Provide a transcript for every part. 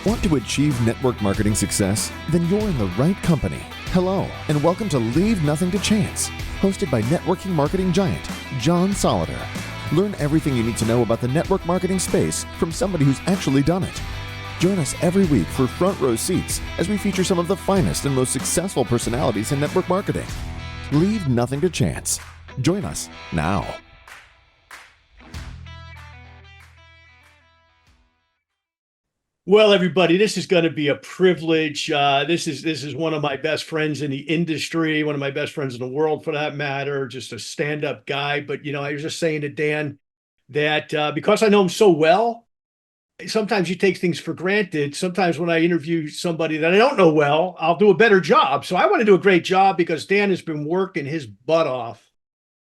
Want to achieve network marketing success? Then you're in the right company. Hello, and welcome to Leave Nothing to Chance, hosted by networking marketing giant, John Solider. Learn everything you need to know about the network marketing space from somebody who's actually done it. Join us every week for front row seats as we feature some of the finest and most successful personalities in network marketing. Leave nothing to chance. Join us now. Well, everybody, this is going to be a privilege. This is one of my best friends in the industry, one of my best friends in the world, for that matter. Just a stand-up guy. But I was just saying to Dan that because I know him so well, sometimes you take things for granted. Sometimes when I interview somebody that I don't know well, I'll do a better job. So I want to do a great job because Dan has been working his butt off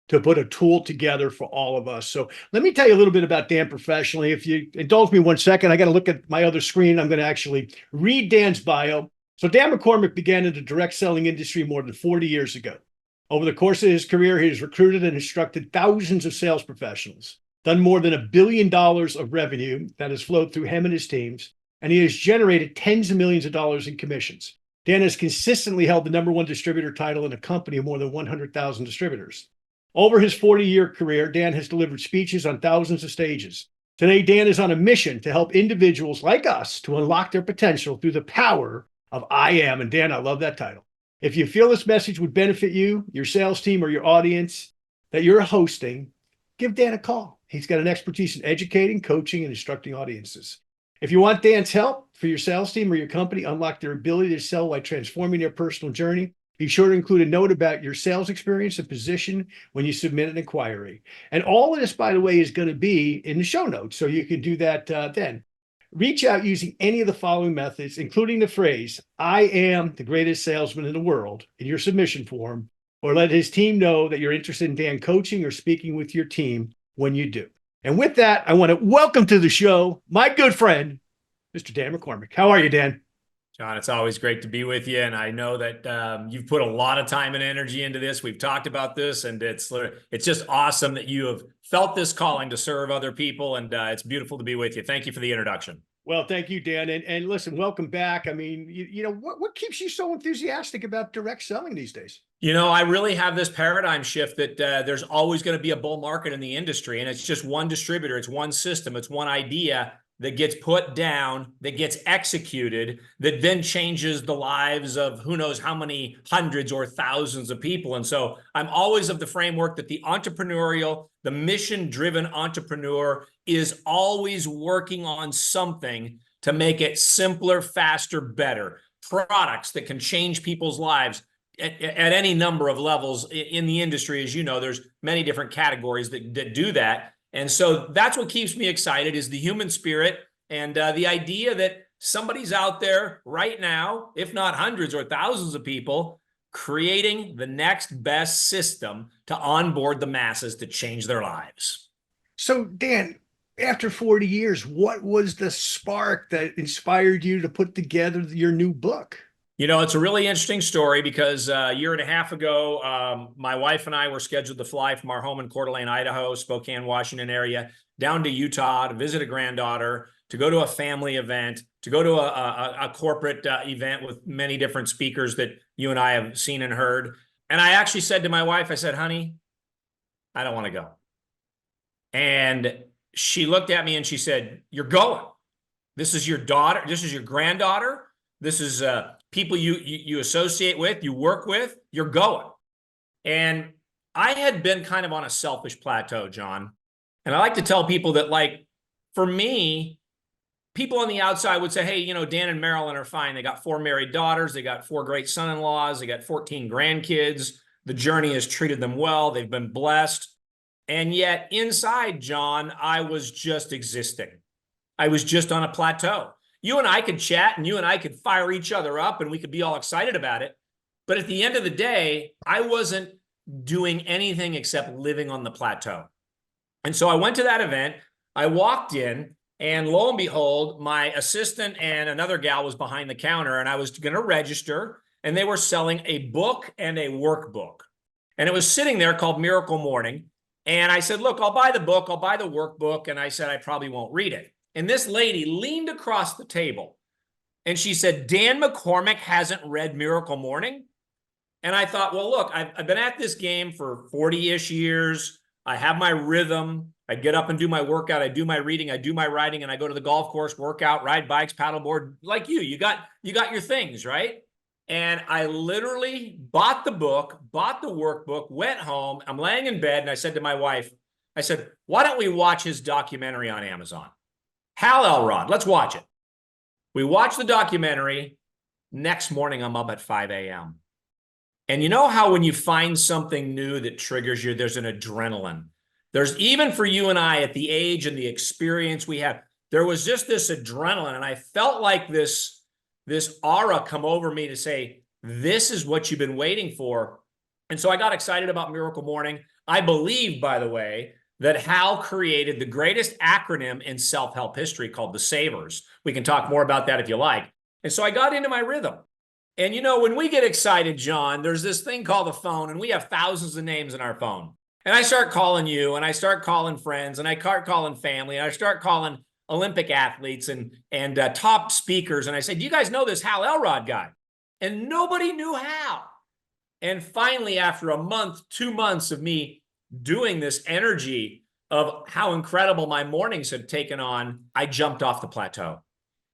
to put a tool together for all of us. So let me tell you a little bit about Dan professionally. If you indulge me 1 second, I got to look at my other screen. I'm going to actually read Dan's bio. So Dan McCormick began in the direct selling industry more than 40 years ago. Over the course of his career, he has recruited and instructed thousands of sales professionals, done more than $1 billion of revenue that has flowed through him and his teams, and he has generated tens of millions of dollars in commissions. Dan has consistently held the #1 distributor title in a company of more than 100,000 distributors. Over his 40-year career, Dan has delivered speeches on thousands of stages. Today, Dan is on a mission to help individuals like us to unlock their potential through the power of I Am. And Dan, I love that title. If you feel this message would benefit you, your sales team, or your audience that you're hosting, give Dan a call. He's got an expertise in educating, coaching, and instructing audiences. If you want Dan's help for your sales team or your company, unlock their ability to sell while transforming their personal journey, be sure to include a note about your sales experience and position when you submit an inquiry. And all of this, by the way, is going to be in the show notes, so you can do that then. Reach out using any of the following methods, including the phrase, I am the greatest salesman in the world, in your submission form, or let his team know that you're interested in Dan coaching or speaking with your team when you do. And with that, I want to welcome to the show my good friend, Mr. Dan McCormick. How are you, Dan? John, it's always great to be with you. And I know that you've put a lot of time and energy into this. We've talked about this, and it's just awesome that you have felt this calling to serve other people. And it's beautiful to be with you. Thank you for the introduction. Well, thank you, Dan. And listen, welcome back. I mean, what keeps you so enthusiastic about direct selling these days? I really have this paradigm shift that there's always going to be a bull market in the industry. And it's just one distributor. It's one system. It's one idea that gets put down, that gets executed, that then changes the lives of who knows how many hundreds or thousands of people. And so I'm always of the framework that the mission-driven entrepreneur is always working on something to make it simpler, faster, better. Products that can change people's lives at any number of levels in the industry. As you know, there's many different categories that do that. And so that's what keeps me excited, is the human spirit and the idea that somebody's out there right now, if not hundreds or thousands of people, creating the next best system to onboard the masses to change their lives. So, Dan, after 40 years, what was the spark that inspired you to put together your new book? It's a really interesting story because a year and a half ago, my wife and I were scheduled to fly from our home in Coeur d'Alene, Idaho, Spokane, Washington area, down to Utah to visit a granddaughter, to go to a family event, to go to a corporate event with many different speakers that you and I have seen and heard. And I actually said to my wife, I said, honey, I don't want to go. And she looked at me and she said, you're going. This is your daughter. This is your granddaughter. This is people you associate with, you work with, you're going. And I had been kind of on a selfish plateau, John. And I like to tell people that, like, for me, people on the outside would say, hey, Dan and Marilyn are fine. They got 4 married daughters. They got 4 great son-in-laws. They got 14 grandkids. The journey has treated them well. They've been blessed. And yet inside, John, I was just existing. I was just on a plateau. You and I could chat and you and I could fire each other up and we could be all excited about it. But at the end of the day, I wasn't doing anything except living on the plateau. And so I went to that event. I walked in, and lo and behold, my assistant and another gal was behind the counter, and I was going to register, and they were selling a book and a workbook. And it was sitting there called Miracle Morning. And I said, look, I'll buy the book, I'll buy the workbook. And I said, I probably won't read it. And this lady leaned across the table And she said, Dan McCormick hasn't read Miracle Morning? And I thought, well, look, I've been at this game for 40-ish years. I have my rhythm. I get up and do my workout. I do my reading. I do my writing, and I go to the golf course, work out, ride bikes, paddleboard, like you. You got your things, right? And I literally bought the book, bought the workbook, went home. I'm laying in bed, and I said to my wife, I said, why don't we watch his documentary on Amazon? Hal Elrod, let's watch it. We watched the documentary. Next morning, I'm up at 5 a.m. And you know how when you find something new that triggers you, there's an adrenaline. There's, even for you and I at the age and the experience we have, there was just this adrenaline. And I felt like this aura come over me to say, this is what you've been waiting for. And so I got excited about Miracle Morning. I believe, by the way, that Hal created the greatest acronym in self-help history called the SAVERS. We can talk more about that if you like. And so I got into my rhythm. And you know, when we get excited, John, there's this thing called the phone, and we have thousands of names in our phone. And I start calling you, and I start calling friends, and I start calling family, and I start calling Olympic athletes and top speakers. And I say, do you guys know this Hal Elrod guy? And nobody knew Hal. And finally, after a month, 2 months of me doing this energy of how incredible my mornings had taken on, I jumped off the plateau.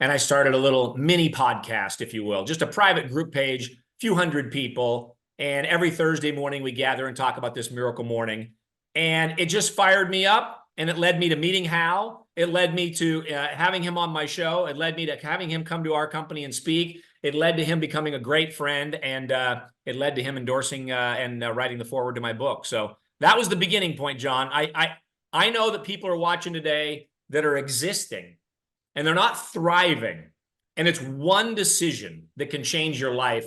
And I started a little mini podcast, if you will, just a private group page, few hundred people. And every Thursday morning we gather and talk about this Miracle Morning. And it just fired me up. And it led me to meeting Hal. It led me to having him on my show. It led me to having him come to our company and speak. It led to him becoming a great friend. And it led to him endorsing and writing the foreword to my book. So that was the beginning point, John. I know that people are watching today that are existing, and they're not thriving. And it's one decision that can change your life,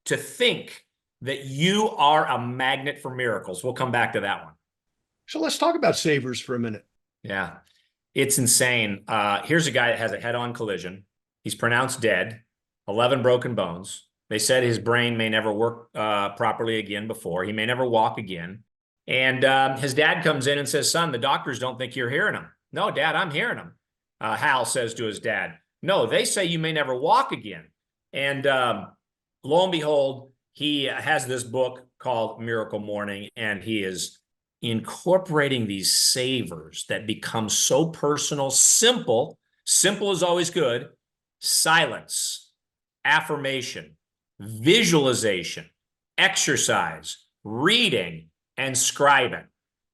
to think that you are a magnet for miracles. We'll come back to that one. So let's talk about savers for a minute. Yeah, it's insane. Here's a guy that has a head-on collision. He's pronounced dead, 11 broken bones. They said his brain may never work properly again before. He may never walk again. And his dad comes in and says, son, the doctors don't think you're hearing him. No, Dad, I'm hearing him. Hal says to his dad, no, they say you may never walk again. And lo and behold, he has this book called Miracle Morning, and he is incorporating these savers that become so personal. Simple is always good. Silence, affirmation, visualization, exercise, reading, and scribing.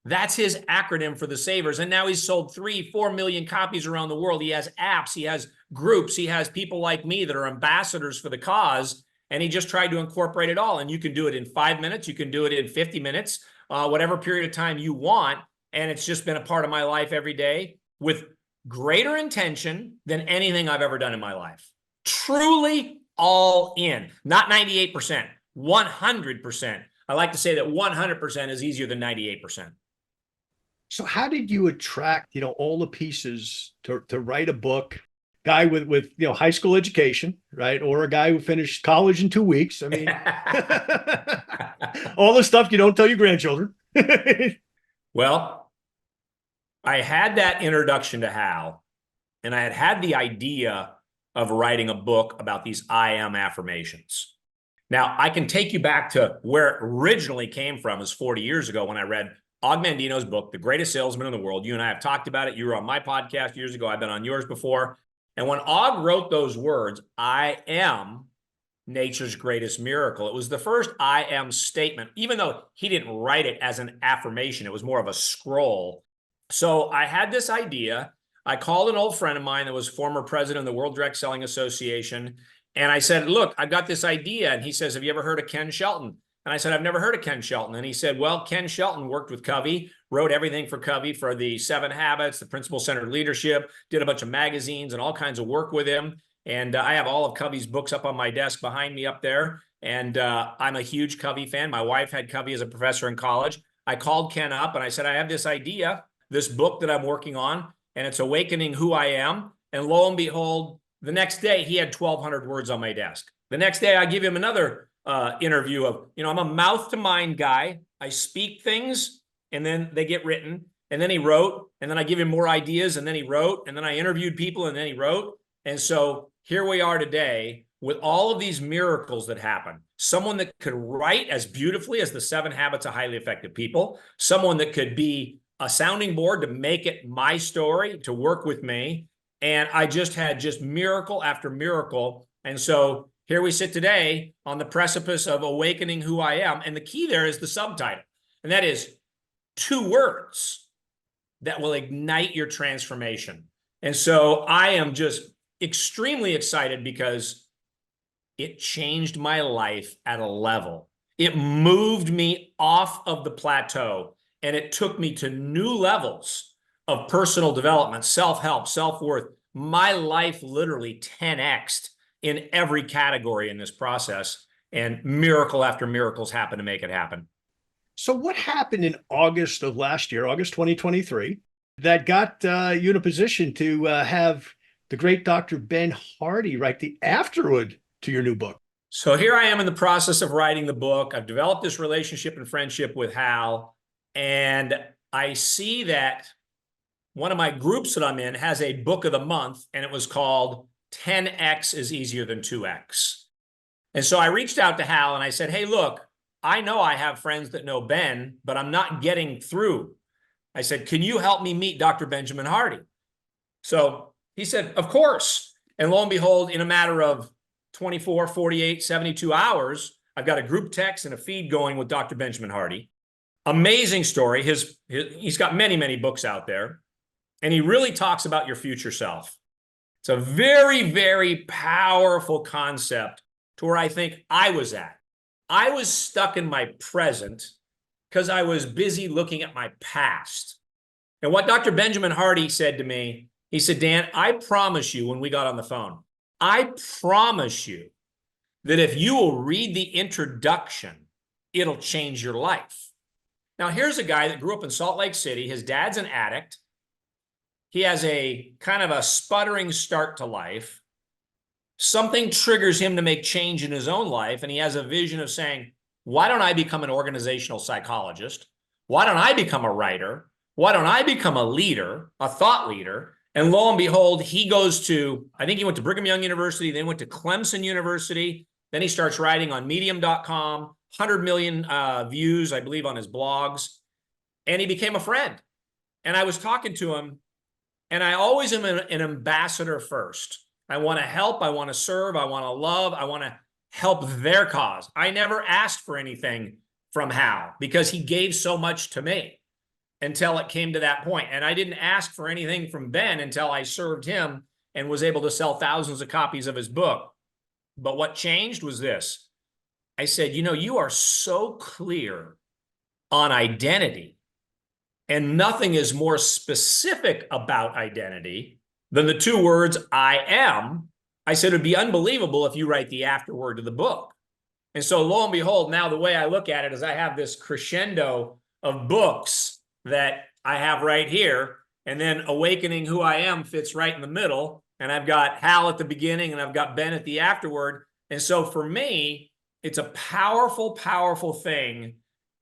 That's his acronym for the savers. And now he's sold 3-4 million copies around the world. He has apps, he has groups, he has people like me that are ambassadors for the cause. And he just tried to incorporate it all. And you can do it in 5 minutes. You can do it in 50 minutes, whatever period of time you want. And it's just been a part of my life every day with greater intention than anything I've ever done in my life. Truly all in, not 98%, 100%. I like to say that 100% is easier than 98%. So how did you attract, all the pieces to write a book? Guy with high school education, right? Or a guy who finished college in 2 weeks. I mean, all the stuff you don't tell your grandchildren. Well, I had that introduction to Hal, and I had the idea of writing a book about these I Am Affirmations. Now, I can take you back to where it originally came from, is 40 years ago when I read Og Mandino's book, The Greatest Salesman in the World. You and I have talked about it. You were on my podcast years ago. I've been on yours before. And when Og wrote those words, I am nature's greatest miracle, it was the first I am statement, even though he didn't write it as an affirmation. It was more of a scroll. So I had this idea. I called an old friend of mine that was former president of the World Direct Selling Association. And I said, look, I've got this idea. And he says, have you ever heard of Ken Shelton? And I said, I've never heard of Ken Shelton. And he said, well, Ken Shelton worked with Covey, wrote everything for Covey, for the 7 Habits, the Principle-Centered Leadership, did a bunch of magazines and all kinds of work with him. And I have all of Covey's books up on my desk behind me up there. And I'm a huge Covey fan. My wife had Covey as a professor in college. I called Ken up and I said, I have this idea, this book that I'm working on, and it's Awakening Who I Am. And lo and behold, the next day he had 1,200 words on my desk. The next day I give him another interview of, I'm a mouth to mind guy. I speak things and then they get written. And then he wrote, and then I give him more ideas, and then he wrote, and then I interviewed people, and then he wrote. And so here we are today with all of these miracles that happen. Someone that could write as beautifully as the 7 Habits of Highly Effective People, someone that could be a sounding board to make it my story, to work with me. And I just had just miracle after miracle. And so here we sit today on the precipice of awakening who I am. And the key there is the subtitle. And that is 2 words that will ignite your transformation. And so I am just extremely excited because it changed my life at a level. It moved me off of the plateau, and it took me to new levels of personal development, self-help, self-worth. My life literally 10x'd in every category in this process, and miracle after miracles happen to make it happen. So what happened in August of last year, August 2023, that got you in a position to have the great Dr. Ben Hardy write the afterword to your new book? So here I am in the process of writing the book. I've developed this relationship and friendship with Hal, and I see that one of my groups that I'm in has a book of the month, and it was called 10X is Easier Than 2X. And so I reached out to Hal and I said, hey, look, I know I have friends that know Ben, but I'm not getting through. I said, can you help me meet Dr. Benjamin Hardy? So he said, of course. And lo and behold, in a matter of 24, 48, 72 hours, I've got a group text and a feed going with Dr. Benjamin Hardy. Amazing story. He's got many, many books out there, and he really talks about your future self. It's a very, very powerful concept to where I think I was at. I was stuck in my present because I was busy looking at my past. And what Dr. Benjamin Hardy said to me, he said, Dan, I promise you, when we got on the phone, I promise you that if you will read the introduction, it'll change your life. Now, here's a guy that grew up in Salt Lake City. His dad's an addict. He has a kind of a sputtering start to life. Something triggers him to make change in his own life, and he has a vision of saying, why don't I become an organizational psychologist? Why don't I become a writer? Why don't I become a leader, a thought leader? And lo and behold, he goes to, I think he went to Brigham Young University, then went to Clemson University. Then he starts writing on medium.com, 100 million views, I believe, on his blogs. And he became a friend. And I was talking to him, and I always am an ambassador first. I want to help. I want to serve. I want to love. I want to help their cause. I never asked for anything from Hal because he gave so much to me until it came to that point. And I didn't ask for anything from Ben until I served him and was able to sell thousands of copies of his book. But what changed was this. I said, you know, you are so clear on identity, and nothing is more specific about identity than the 2 words, I am. I said, it'd be unbelievable if you write the afterword to the book. And so lo and behold, now the way I look at it is I have this crescendo of books that I have right here. And then Awakening Who I Am fits right in the middle. And I've got Hal at the beginning and I've got Ben at the afterword. And so for me, it's a powerful, powerful thing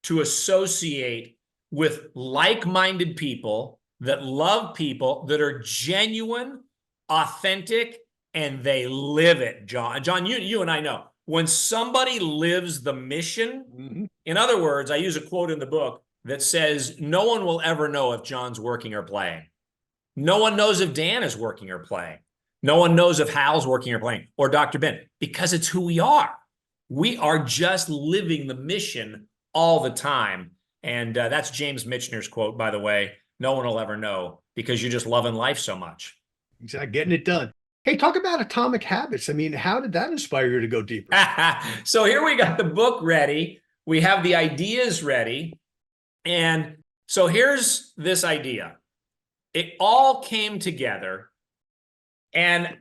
to associate with like-minded people that love people, that are genuine, authentic, and they live it, John. John, you and I know. When somebody lives the mission, in other words, I use a quote in the book that says, no one will ever know if John's working or playing. No one knows if Dan is working or playing. No one knows if Hal's working or playing, or Dr. Ben, because it's who we are. We are just living the mission all the time. And that's James Michener's quote, by the way. No one will ever know because you're just loving life so much. Exactly. Getting it done. Hey, talk about Atomic Habits. I mean, how did that inspire you to go deeper? So here we got the book ready. We have the ideas ready. And so here's this idea. It all came together, and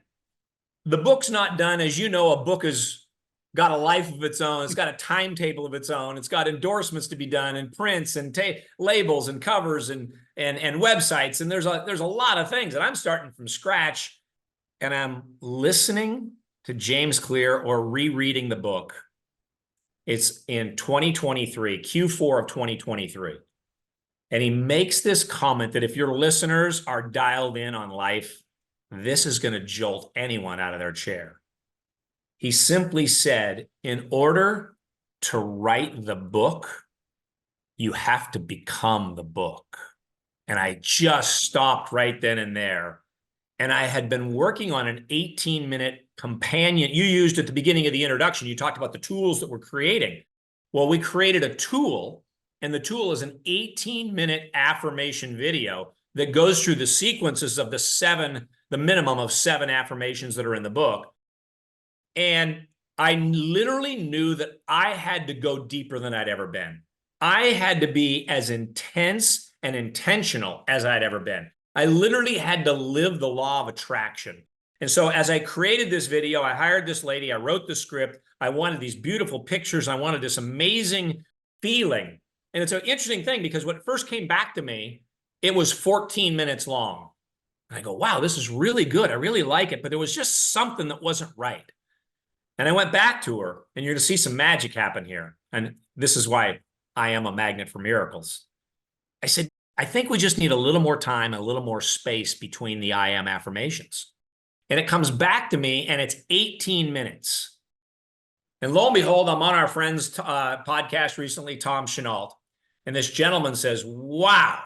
the book's not done. As you know, a book has got a life of its own. It's got a timetable of its own. It's got endorsements to be done, and prints and labels and covers and websites. And there's a lot of things. And I'm starting from scratch, and I'm listening to James Clear or rereading the book. It's in 2023, Q4 of 2023. And he makes this comment that if your listeners are dialed in on life, this is going to jolt anyone out of their chair. He simply said, in order to write the book, you have to become the book. And I just stopped right then and there. And I had been working on an 18-minute companion. You used at the beginning of the introduction, you talked about the tools that we're creating. Well, we created a tool, and the tool is an 18-minute affirmation video that goes through the sequences of the minimum of 7 affirmations that are in the book. And I literally knew that I had to go deeper than I'd ever been. I had to be as intense and intentional as I'd ever been. I literally had to live the law of attraction. And so as I created this video, I hired this lady, I wrote the script, I wanted these beautiful pictures, I wanted this amazing feeling. And it's an interesting thing because when it first came back to me, it was 14 minutes long. And I go, wow, this is really good. I really like it. But there was just something that wasn't right. And I went back to her, and you're going to see some magic happen here. And this is why I am a magnet for miracles. I said, I think we just need a little more time, a little more space between the I am affirmations. And it comes back to me, and it's 18 minutes. And lo and behold, I'm on our friend's podcast recently, Tom Chenault. And this gentleman says, wow,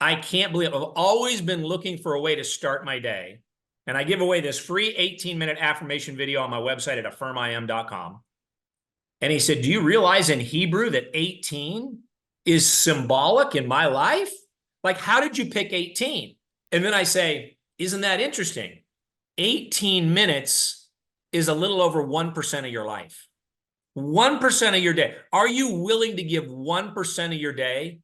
I can't believe I've always been looking for a way to start my day. And I give away this free 18-minute affirmation video on my website at affirmim.com. And he said, do you realize in Hebrew that 18 is symbolic in my life? Like, how did you pick 18? And then I say, isn't that interesting? 18 minutes is a little over 1% of your life. 1% of your day. Are you willing to give 1% of your day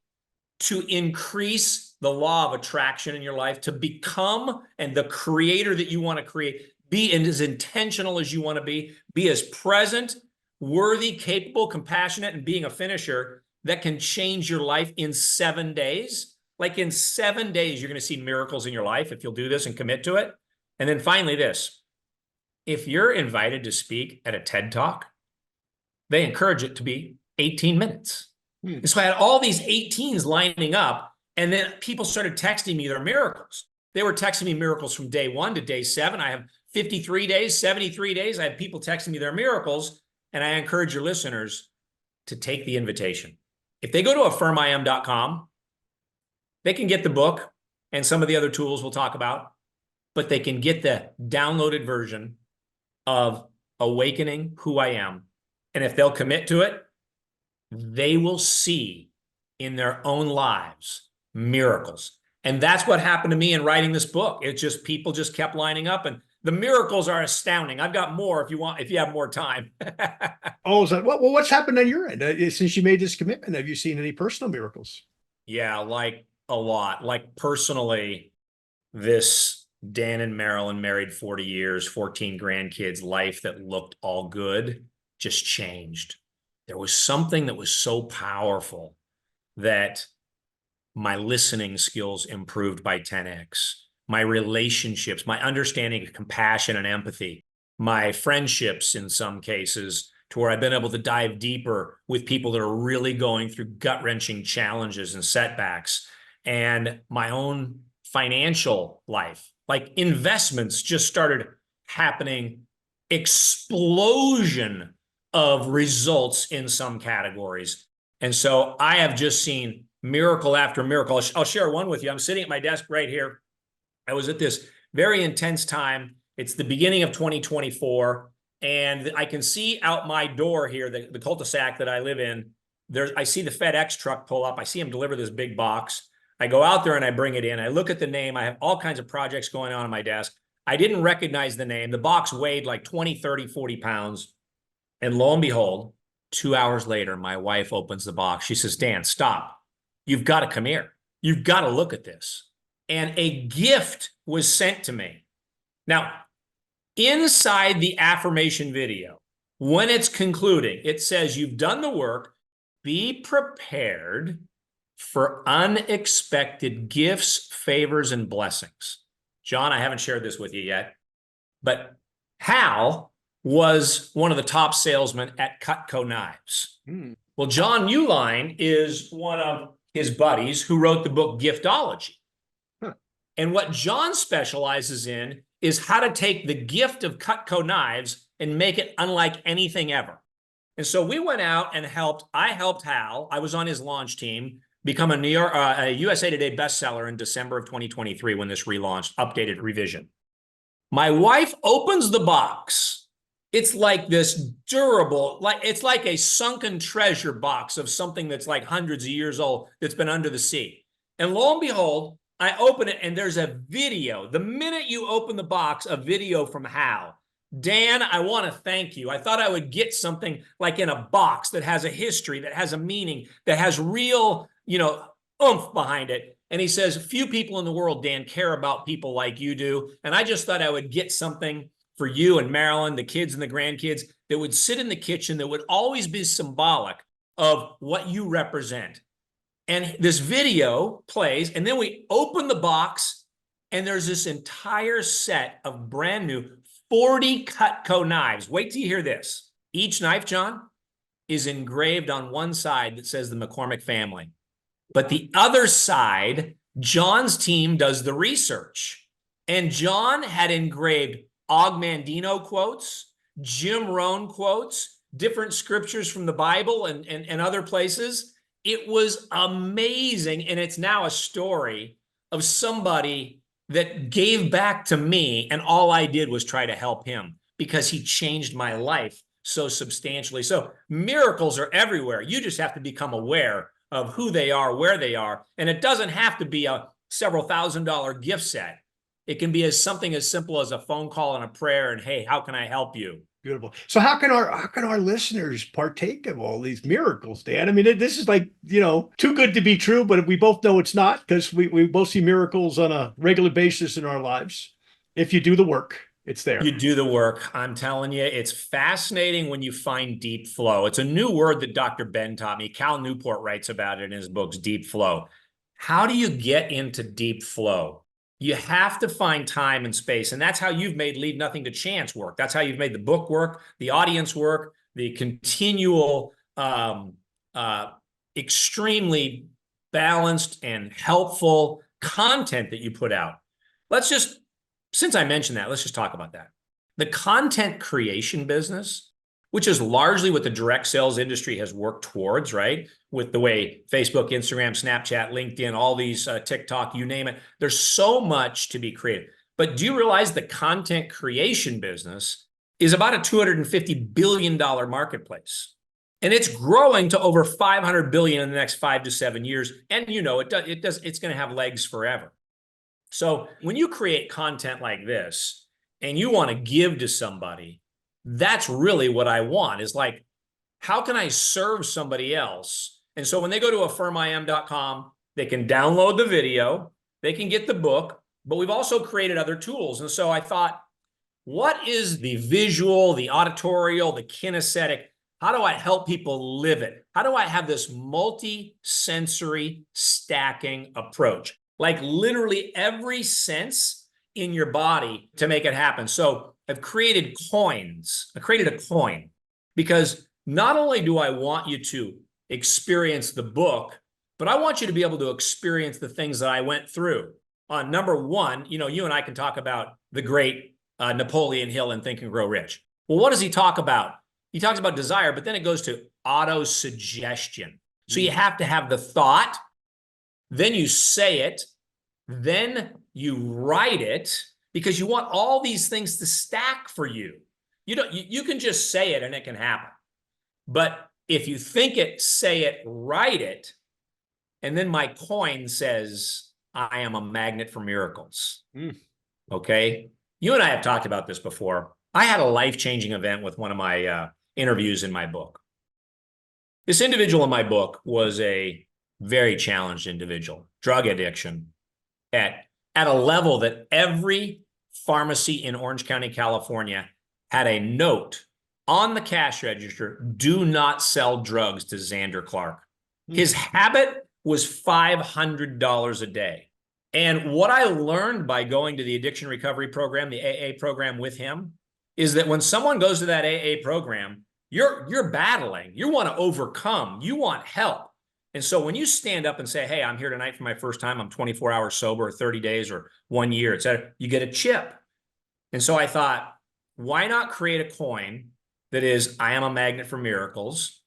to increase the law of attraction in your life, to become and the creator that you want to create, be as intentional as you want to be as present, worthy, capable, compassionate, and being a finisher that can change your life in 7 days? Like in 7 days, you're going to see miracles in your life if you'll do this and commit to it. And then finally this, if you're invited to speak at a TED Talk, they encourage it to be 18 minutes. And so I had all these 18s lining up, and then people started texting me their miracles. They were texting me miracles from day 1 to day 7. I have 53 days, 73 days. I have people texting me their miracles, and I encourage your listeners to take the invitation. If they go to affirmim.com, they can get the book and some of the other tools we'll talk about, but they can get the downloaded version of Awakening Who I Am. And if they'll commit to it, they will see in their own lives miracles. And that's what happened to me in writing this book. It's just people just kept lining up, and the miracles are astounding. I've got more if you have more time. Oh, so what's happened on your end since you made this commitment? Have you seen any personal miracles? Yeah, like a lot. Like personally, this Dan and Marilyn married 40 years, 14 grandkids, life that looked all good just changed. There was something that was so powerful that my listening skills improved by 10x. My relationships, my understanding of compassion and empathy, my friendships in some cases, to where I've been able to dive deeper with people that are really going through gut-wrenching challenges and setbacks, and my own financial life. Like investments just started happening, explosion of results in some categories. And so I have just seen miracle after miracle. I'll share one with you. I'm sitting at my desk right here. I was at this very intense time. It's the beginning of 2024. And I can see out my door here, the cul-de-sac that I live in. I see the FedEx truck pull up. I see him deliver this big box. I go out there and I bring it in. I look at the name. I have all kinds of projects going on my desk. I didn't recognize the name. The box weighed like 20, 30, 40 pounds. And lo and behold, 2 hours later, my wife opens the box. She says, Dan, stop. You've got to come here. You've got to look at this. And a gift was sent to me. Now, inside the affirmation video, when it's concluding, it says, you've done the work. Be prepared for unexpected gifts, favors, and blessings. John, I haven't shared this with you yet, but Hal was one of the top salesmen at Cutco Knives. Well, John Uline is one of his buddies who wrote the book Giftology. And what John specializes in is how to take the gift of Cutco knives and make it unlike anything ever. And so we went out and I helped Hal. I was on his launch team, become a USA Today bestseller in December of 2023 when this relaunched, updated revision. My wife opens the box. It's like this durable, it's like a sunken treasure box of something that's like hundreds of years old that's been under the sea. And lo and behold, I open it and there's a video. The minute you open the box, a video from Hal. Dan, I want to thank you. I thought I would get something like in a box that has a history, that has a meaning, that has real, oomph behind it. And he says, few people in the world, Dan, care about people like you do. And I just thought I would get something for you and Marilyn, the kids and the grandkids, that would sit in the kitchen, that would always be symbolic of what you represent. And this video plays, and then we open the box, and there's this entire set of brand new 40 Cutco knives. Wait till you hear this. Each knife, John, is engraved on one side that says the McCormick family. But the other side, John's team does the research. And John had engraved Og Mandino quotes, Jim Rohn quotes, different scriptures from the Bible and other places. It was amazing. And it's now a story of somebody that gave back to me. And all I did was try to help him because he changed my life so substantially. So miracles are everywhere. You just have to become aware of who they are, where they are. And it doesn't have to be a several $1,000 gift set. It can be something as simple as a phone call and a prayer and, hey, how can I help you? Beautiful. So how can our listeners partake of all these miracles, Dan? I mean, this is like, too good to be true, but we both know it's not, because we both see miracles on a regular basis in our lives. If you do the work, it's there. You do the work. I'm telling you, it's fascinating when you find deep flow. It's a new word that Dr. Ben taught me. Cal Newport writes about it in his books, Deep Flow. How do you get into deep flow? You have to find time and space. And that's how you've made Leave Nothing to Chance work. That's how you've made the book work, the audience work, the continual, extremely balanced and helpful content that you put out. Since I mentioned that, let's just talk about that. The content creation business, which is largely what the direct sales industry has worked towards, right? With the way Facebook, Instagram, Snapchat, LinkedIn, all these TikTok, you name it. There's so much to be created. But do you realize the content creation business is about a $250 billion marketplace? And it's growing to over $500 billion in the next 5 to 7 years. And it's going to have legs forever. So when you create content like this and you want to give to somebody, that's really what I want, is like, how can I serve somebody else? And so when they go to affirmim.com, they can download the video, they can get the book, but we've also created other tools. And so I thought, what is the visual, the auditorial, the kinesthetic? How do I help people live it? How do I have this multi-sensory stacking approach? Like literally every sense in your body to make it happen. So I've created coins. I created a coin because not only do I want you to experience the book, but I want you to be able to experience the things that I went through. Number one, you and I can talk about the great Napoleon Hill in Think and Grow Rich. Well, what does he talk about? He talks about desire, but then it goes to auto-suggestion. So you have to have the thought, then you say it, then you write it, because you want all these things to stack for you. You can just say it and it can happen. But if you think it, say it, write it, and then my coin says, I am a magnet for miracles. Okay? You and I have talked about this before. I had a life-changing event with one of my interviews in my book. This individual in my book was a very challenged individual, drug addiction, at a level that every pharmacy in Orange County, California had a note on the cash register, do not sell drugs to Xander Clark. His habit was $500 a day. And what I learned by going to the addiction recovery program, the AA program with him, is that when someone goes to that AA program, you're battling, you want to overcome, you want help. And so when you stand up and say, hey, I'm here tonight for my first time, I'm 24 hours sober, or 30 days, or 1 year, et cetera, you get a chip. And so I thought, why not create a coin that is, I am a magnet for miracles?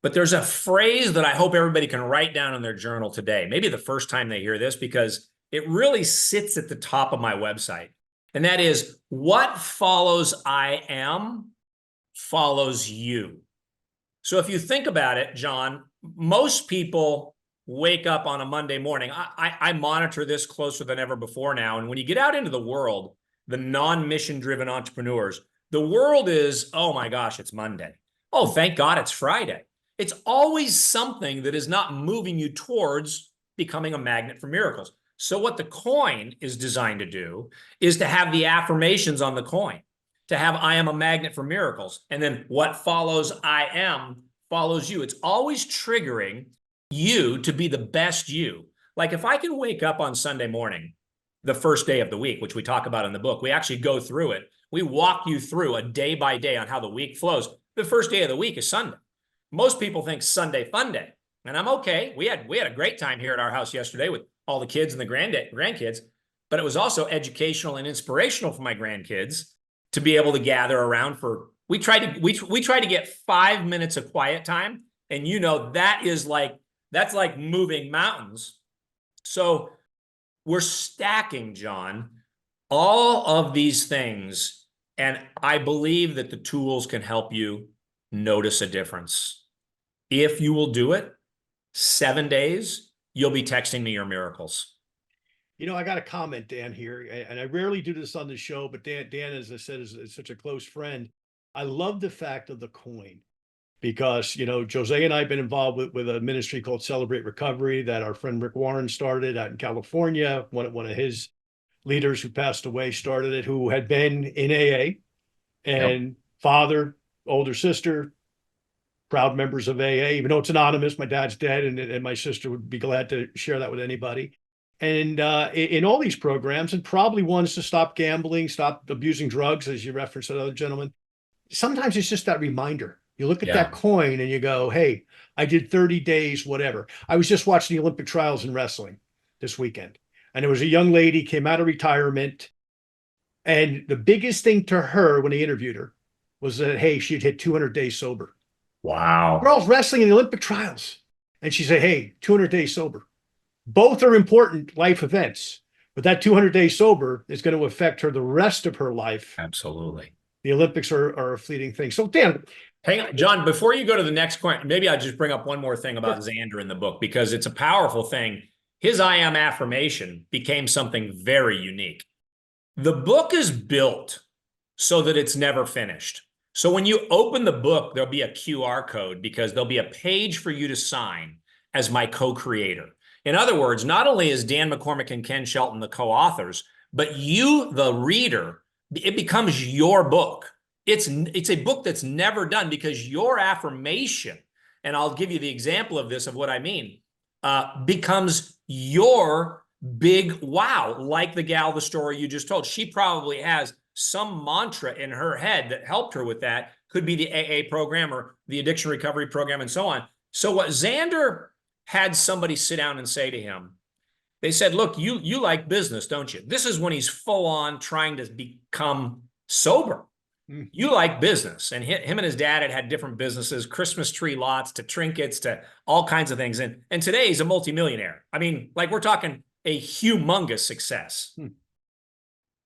But there's a phrase that I hope everybody can write down in their journal today, maybe the first time they hear this, because it really sits at the top of my website. And that is, what follows I am follows you. So if you think about it, John, most people wake up on a Monday morning. I monitor this closer than ever before now. And when you get out into the world, the non-mission driven entrepreneurs, the world is, oh my gosh, it's Monday. Oh, thank God it's Friday. It's always something that is not moving you towards becoming a magnet for miracles. So what the coin is designed to do is to have the affirmations on the coin, to have I am a magnet for miracles. And then what follows I am follows you. It's always triggering you to be the best you. Like if I can wake up on Sunday morning, the first day of the week, which we talk about in the book, we actually go through it. We walk you through a day by day on how the week flows. The first day of the week is Sunday. Most people think Sunday fun day, and I'm okay. We had a great time here at our house yesterday with all the kids and the grandkids, but it was also educational and inspirational for my grandkids to be able to gather around for. We try to get 5 minutes of quiet time, and that's like moving mountains. So we're stacking, John, all of these things, and I believe that the tools can help you notice a difference. If you will do it, 7 days, you'll be texting me your miracles. I got a comment, Dan, here, and I rarely do this on the show, but Dan, as I said, is such a close friend. I love the fact of the coin because, Jose and I have been involved with a ministry called Celebrate Recovery that our friend Rick Warren started out in California. One of his leaders who passed away started it, who had been in AA, and father, older sister, proud members of AA, even though it's anonymous. My dad's dead, and my sister would be glad to share that with anybody. And in all these programs, and probably ones to stop gambling, stop abusing drugs, as you referenced that other gentleman, sometimes it's just that reminder. You look at that coin and you go, hey, I did 30 days, whatever. I was just watching the Olympic trials in wrestling this weekend, and there was a young lady came out of retirement, and the biggest thing to her when they interviewed her was that, hey, she'd hit 200 days sober. Wow. Girls wrestling in the Olympic trials. And she said, hey, 200 days sober. Both are important life events, but that 200 days sober is going to affect her the rest of her life. Absolutely. The Olympics are a fleeting thing. So, Dan. Hang on, John, before you go to the next point, maybe I'll just bring up one more thing about Xander in the book, because it's a powerful thing. His I Am affirmation became something very unique. The book is built so that it's never finished. So when you open the book, there'll be a QR code because there'll be a page for you to sign as my co-creator. In other words, not only is Dan McCormick and Ken Shelton the co-authors, but you, the reader, it becomes your book. It's a book that's never done because your affirmation, and I'll give you the example of this, of what I mean, becomes your big wow, like the story you just told. She probably has some mantra in her head that helped her with that. Could be the AA program or the addiction recovery program and so on. So what Xander had somebody sit down and say to him, they said, look, you like business, don't you? This is when he's full on trying to become sober. You like business. And him and his dad had different businesses, Christmas tree lots to trinkets to all kinds of things. And today he's a multimillionaire. I mean, like we're talking a humongous success.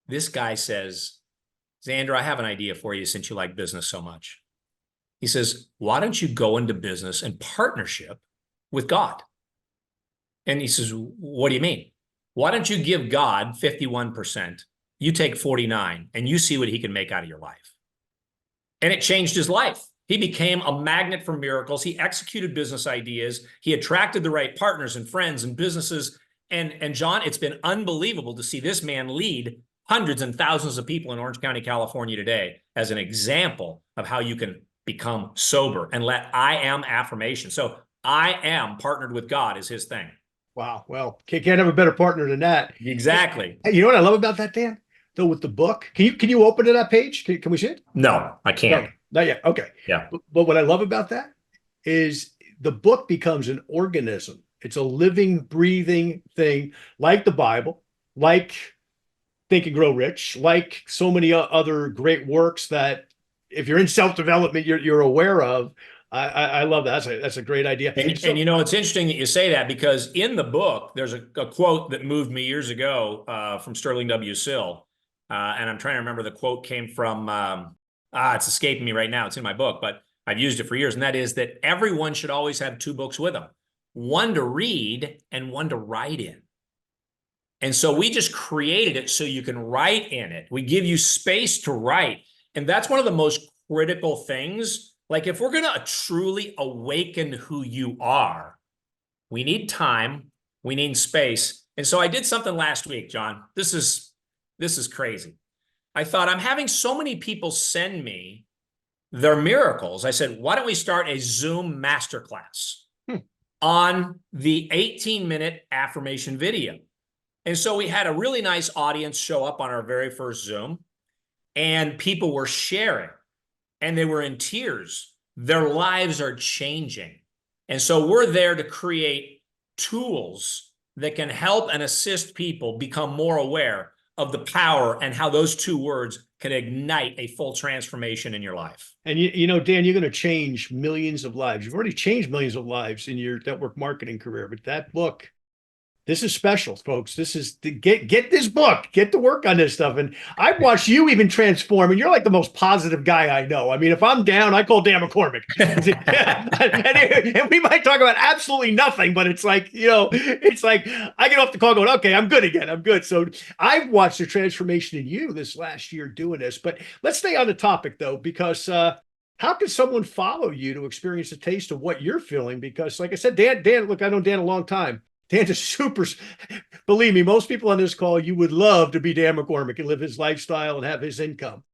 This guy says, Xander, I have an idea for you since you like business so much. He says, why don't you go into business in partnership with God? And he says, what do you mean? Why don't you give God 51%? You take 49 and you see what he can make out of your life. And it changed his life. He became a magnet for miracles. He executed business ideas. He attracted the right partners and friends and businesses. And John, it's been unbelievable to see this man lead hundreds and thousands of people in Orange County, California today as an example of how you can become sober and let I Am affirmation. So I am partnered with God is his thing. Wow. Well, can't have a better partner than that. Exactly. Hey, you know what I love about that, Dan? Though with the book, can you open to that page? Can we see it? No, I can't. No, not yet. Okay. Yeah. But what I love about that is the book becomes an organism. It's a living, breathing thing, like the Bible, like Think and Grow Rich, like so many other great works that if you're in self-development, you're aware of. I love that. That's a great idea. And it's interesting that you say that, because in the book, there's a quote that moved me years ago from Sterling W. Sill. And I'm trying to remember the quote came from, it's escaping me right now. It's in my book, but I've used it for years. And that is that everyone should always have two books with them, one to read and one to write in. And so we just created it so you can write in it. We give you space to write. And that's one of the most critical things. Like, if we're going to truly awaken who you are, we need time, we need space. And so I did something last week, John. This is crazy. I thought, I'm having so many people send me their miracles. I said, why don't we start a Zoom masterclass on the 18-minute affirmation video? And so we had a really nice audience show up on our very first Zoom, and people were sharing, and they were in tears. Their lives are changing. And so we're there to create tools that can help and assist people become more aware of the power and how those two words can ignite a full transformation in your life. And you know, Dan, you're going to change millions of lives. You've already changed millions of lives in your network marketing career, but that book, this is special, folks. This is to get this book, get to work on this stuff. And I've watched you even transform, and you're like the most positive guy I know. I mean, if I'm down, I call Dan McCormick. and we might talk about absolutely nothing, but it's like, you know, it's like I get off the call going, okay, I'm good again. I'm good. So I've watched the transformation in you this last year doing this. But let's stay on the topic, though, because how can someone follow you to experience a taste of what you're feeling? Because like I said, Dan, look, I know Dan a long time. Dan's a super, believe me, most people on this call, you would love to be Dan McCormick and live his lifestyle and have his income.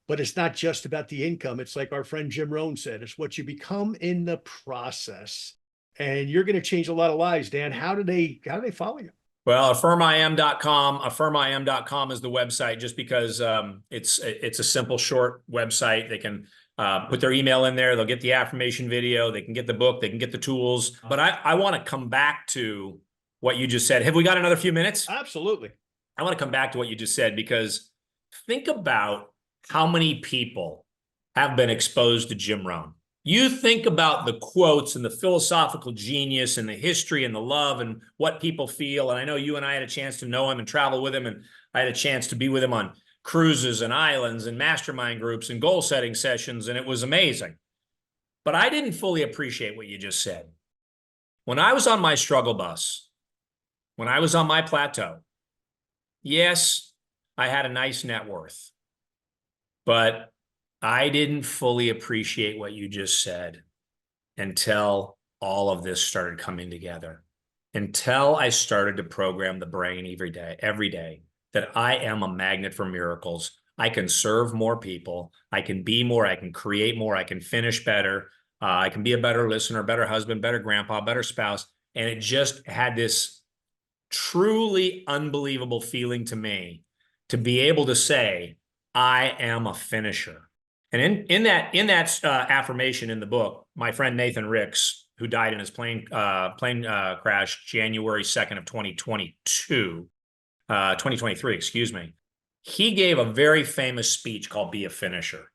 But it's not just about the income. It's like our friend Jim Rohn said, it's what you become in the process. And you're going to change a lot of lives, Dan. How do they follow you? Well, affirmim.com. Affirmim.com is the website, just because it's a simple, short website. They can put their email in there. They'll get the affirmation video. They can get the book. They can get the tools. But I want to come back to what you just said. Have we got another few minutes? Absolutely. I want to come back to what you just said, because think about how many people have been exposed to Jim Rohn. You think about the quotes and the philosophical genius and the history and the love and what people feel. And I know you and I had a chance to know him and travel with him, and I had a chance to be with him on cruises and islands and mastermind groups and goal setting sessions, and it was amazing. But I didn't fully appreciate what you just said. When I was on my struggle bus, when I was on my plateau, yes, I had a nice net worth, but I didn't fully appreciate what you just said until all of this started coming together, until I started to program the brain every day, that I am a magnet for miracles. I can serve more people. I can be more. I can create more. I can finish better. I can be a better listener, better husband, better grandpa, better spouse. And it just had this truly unbelievable feeling to me to be able to say, I am a finisher. And in that affirmation in the book, my friend Nathan Ricks, who died in his plane crash January 2nd of 2023, excuse me, he gave a very famous speech called Be a Finisher.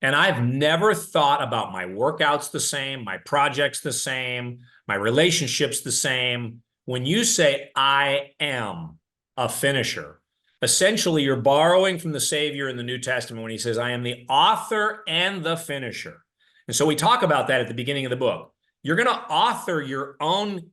And I've never thought about my workouts the same, my projects the same, my relationships the same. When you say, I am a finisher, essentially you're borrowing from the Savior in the New Testament when he says, I am the author and the finisher. And so we talk about that at the beginning of the book. You're going to author your own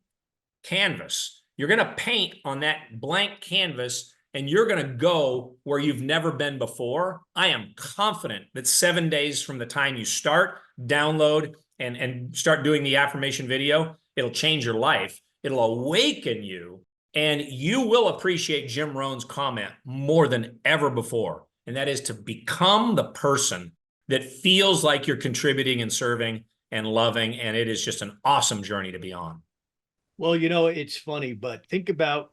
canvas. You're going to paint on that blank canvas, and you're going to go where you've never been before. I am confident that 7 days from the time you start, download, and start doing the affirmation video, it'll change your life. It'll awaken you, and you will appreciate Jim Rohn's comment more than ever before. And that is to become the person that feels like you're contributing and serving and loving. And it is just an awesome journey to be on. Well, you know, it's funny, but think about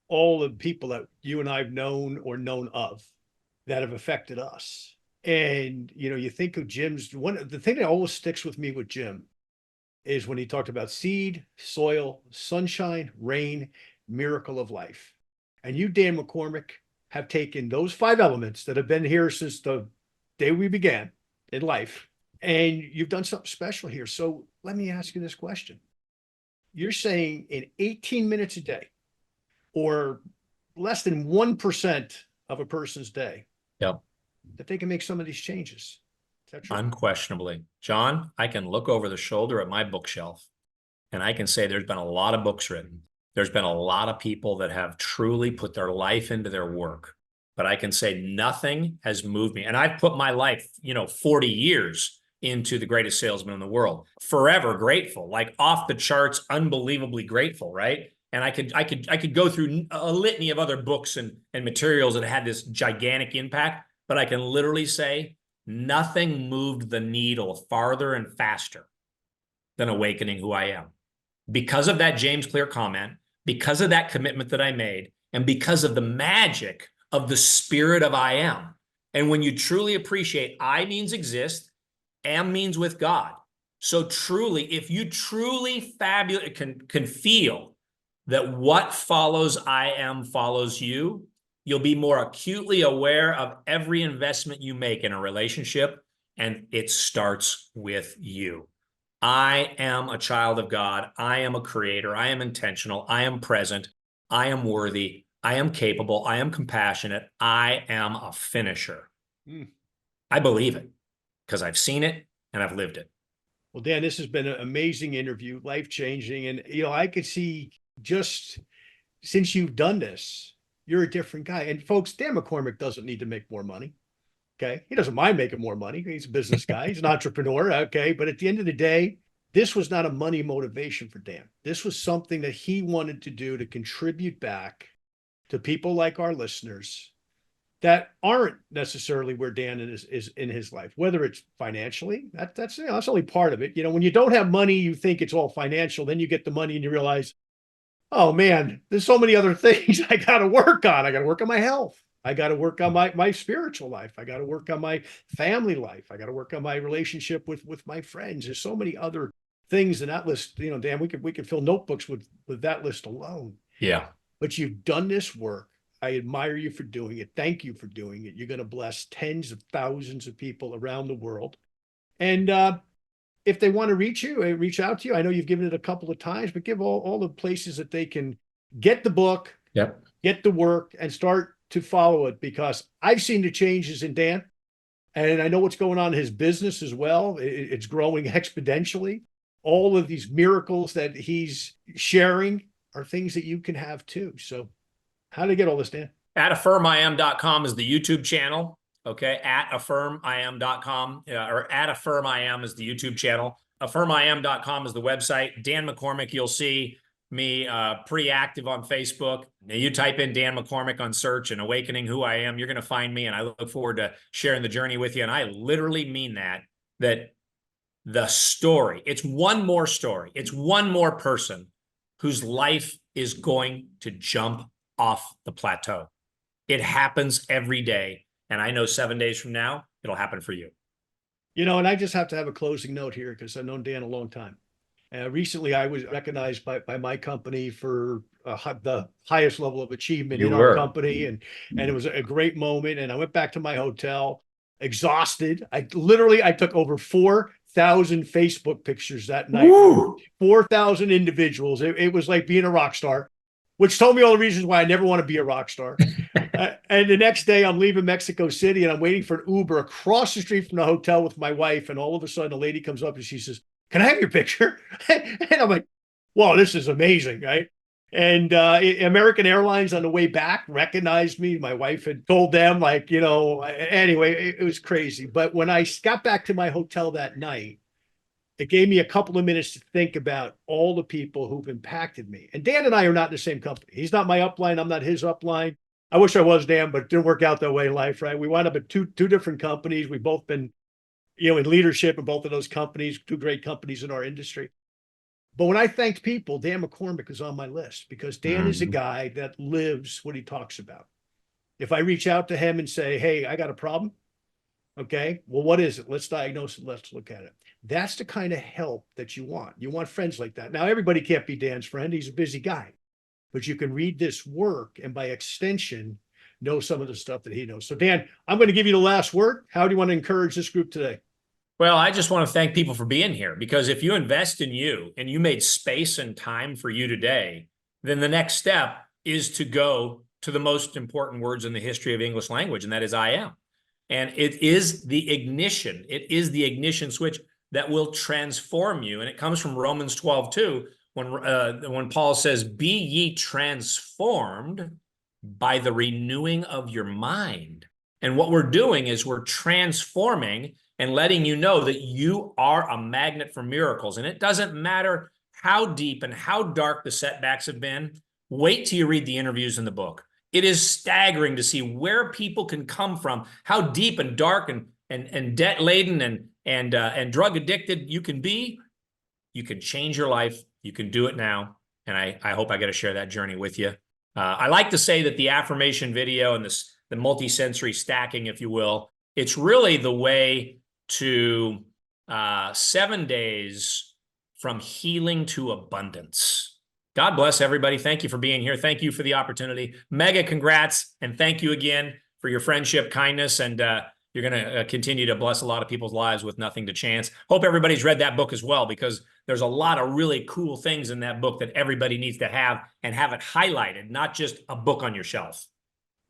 all the people that you and I've known or known of that have affected us. And, you know, you think of Jim's the thing that always sticks with me with Jim is when he talked about seed, soil, sunshine, rain, miracle of life. And you, Dan McCormick, have taken those 5 elements that have been here since the day we began in life, and you've done something special here. So let me ask you this question. You're saying in 18 minutes a day, or less than 1% of a person's day, Yep. that they can make some of these changes. Is that true? Unquestionably. John, I can look over the shoulder at my bookshelf and I can say there's been a lot of books written. There's been a lot of people that have truly put their life into their work, but I can say nothing has moved me. And I've put my life, 40 years into the greatest salesman in the world, forever grateful, like off the charts, unbelievably grateful. Right. And I could go through a litany of other books and materials that had this gigantic impact, but I can literally say nothing moved the needle farther and faster than awakening who I am. Because of that James Clear comment, because of that commitment that I made, and because of the magic of the spirit of I am. And when you truly appreciate I means exist, am means with God. So truly, if you truly can feel that what follows I am follows you, you'll be more acutely aware of every investment you make in a relationship, and it starts with you. I am a child of God. I am a creator. I am intentional. I am present. I am worthy. I am capable. I am compassionate. I am a finisher. I believe it because I've seen it and I've lived it. Well, Dan, this has been an amazing interview, life-changing. And, I could see just since you've done this, you're a different guy. And folks, Dan McCormick doesn't need to make more money. Okay. He doesn't mind making more money. He's a business guy. He's an entrepreneur. Okay. But at the end of the day, this was not a money motivation for Dan. This was something that he wanted to do to contribute back to people like our listeners that aren't necessarily where Dan is in his life, whether it's financially, that's only part of it. When you don't have money, you think it's all financial. Then you get the money and you realize, oh man, there's so many other things I got to work on. I got to work on my health. I got to work on my spiritual life. I got to work on my family life. I got to work on my relationship with my friends. There's so many other things in that list. Dan, we could fill notebooks with that list alone. Yeah. But you've done this work. I admire you for doing it. Thank you for doing it. You're going to bless tens of thousands of people around the world. And if they want to reach out to you, I know you've given it a couple of times, but give all the places that they can get the book, get the work, and start to follow it, because I've seen the changes in Dan, and I know what's going on in his business as well. It's growing exponentially. All of these miracles that he's sharing are things that you can have too. So how to get all this, Dan? At affirmiam.com is the YouTube channel. Okay. At affirmiam.com or at affirmiam is the YouTube channel. Affirmiam.com is the website. Dan McCormick, you'll see me pretty active on Facebook. Now you type in Dan McCormick on search and awakening who I am, you're going to find me. And I look forward to sharing the journey with you. And I literally mean that the story, it's one more story. It's one more person whose life is going to jump off the plateau. It happens every day. And I know 7 days from now, it'll happen for you. And I just have to have a closing note here because I've known Dan a long time. Recently, I was recognized by my company for the highest level of achievement in our company. And it was a great moment. And I went back to my hotel exhausted. I took over 4,000 Facebook pictures that night. Woo! 4,000 individuals. It was like being a rock star, which told me all the reasons why I never want to be a rock star. And the next day I'm leaving Mexico City and I'm waiting for an Uber across the street from the hotel with my wife. And all of a sudden a lady comes up and she says, "Can I have your picture?" And I'm like, "Whoa, this is amazing." Right. And American Airlines on the way back recognized me. My wife had told them, anyway, it was crazy. But when I got back to my hotel that night, it gave me a couple of minutes to think about all the people who've impacted me. And Dan and I are not in the same company. He's not my upline. I'm not his upline. I wish I was, Dan, but it didn't work out that way in life, right? We wound up at two different companies. We've both been, in leadership in both of those companies, two great companies in our industry. But when I thanked people, Dan McCormick is on my list because Dan is a guy that lives what he talks about. If I reach out to him and say, "Hey, I got a problem," Okay. Well, what is it? Let's diagnose it. Let's look at it. That's the kind of help that you want. You want friends like that. Now, everybody can't be Dan's friend. He's a busy guy, but you can read this work and by extension, know some of the stuff that he knows. So Dan, I'm going to give you the last word. How do you want to encourage this group today? Well, I just want to thank people for being here, because if you invest in you and you made space and time for you today, then the next step is to go to the most important words in the history of English language, and that is I am. And it is the ignition. It is the ignition switch that will transform you. And it comes from Romans 12:2, when Paul says, "Be ye transformed by the renewing of your mind." And what we're doing is we're transforming and letting you know that you are a magnet for miracles. And it doesn't matter how deep and how dark the setbacks have been. Wait till you read the interviews in the book. It is staggering to see where people can come from, how deep and dark and debt laden and drug addicted you can be. You can change your life. You can do it now. And I hope I get to share that journey with you. I like to say that the affirmation video and the multi-sensory stacking, if you will, it's really the way to 7 days from healing to abundance. God bless everybody. Thank you for being here. Thank you for the opportunity. Mega congrats. And thank you again for your friendship, kindness, and you're going to continue to bless a lot of people's lives with Nothing to Chance. Hope everybody's read that book as well, because there's a lot of really cool things in that book that everybody needs to have and have it highlighted, not just a book on your shelf.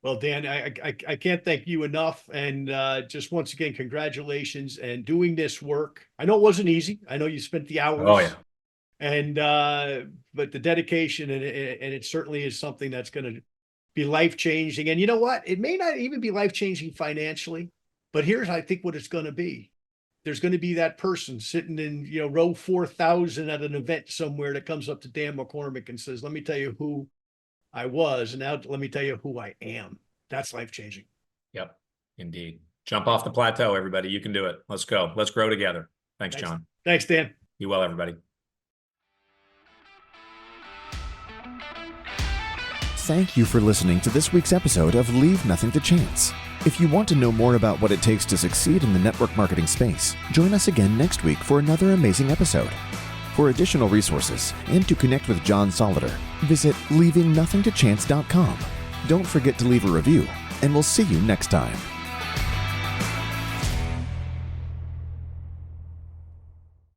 Well, Dan, I can't thank you enough. And just once again, congratulations and doing this work. I know it wasn't easy. I know you spent the hours. Oh, yeah. And but the dedication and it certainly is something that's going to be life-changing. And you know what? It may not even be life-changing financially, but here's, I think, what it's going to be. There's going to be that person sitting in, row 4,000 at an event somewhere that comes up to Dan McCormick and says, "Let me tell you who I was, and now let me tell you who I am." That's life-changing. Yep, indeed. Jump off the plateau, everybody. You can do it. Let's go. Let's grow together. Thanks, John. Thanks, Dan. Be well, everybody. Thank you for listening to this week's episode of Leave Nothing to Chance. If you want to know more about what it takes to succeed in the network marketing space, join us again next week for another amazing episode. For additional resources and to connect with John Solider, visit leavingnothingtochance.com. Don't forget to leave a review, and we'll see you next time.